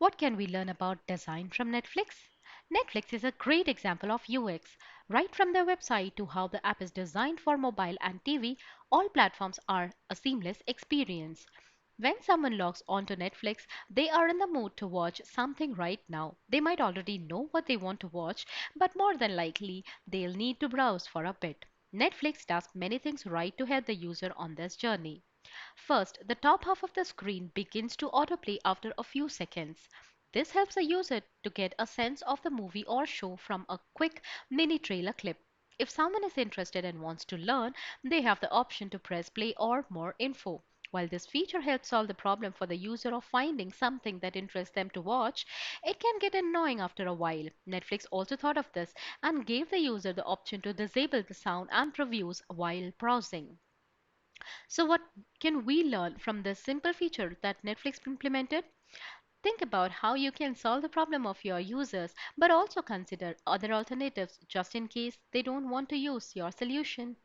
What can we learn about design from Netflix? Netflix is a great example of UX. Right from their website to how the app is designed for mobile and TV, all platforms are a seamless experience. When someone logs onto Netflix, they are in the mood to watch something right now. They might already know what they want to watch, but more than likely, they'll need to browse for a bit. Netflix does many things right to help the user on this journey. First, the top half of the screen begins to autoplay after a few seconds. This helps a user to get a sense of the movie or show from a quick mini trailer clip. If someone is interested and wants to learn, they have the option to press play or more info. While this feature helps solve the problem for the user of finding something that interests them to watch, it can get annoying after a while. Netflix also thought of this and gave the user the option to disable the sound and previews while browsing. So, what can we learn from this simple feature that Netflix implemented? Think about how you can solve the problem of your users, but also consider other alternatives just in case they don't want to use your solution.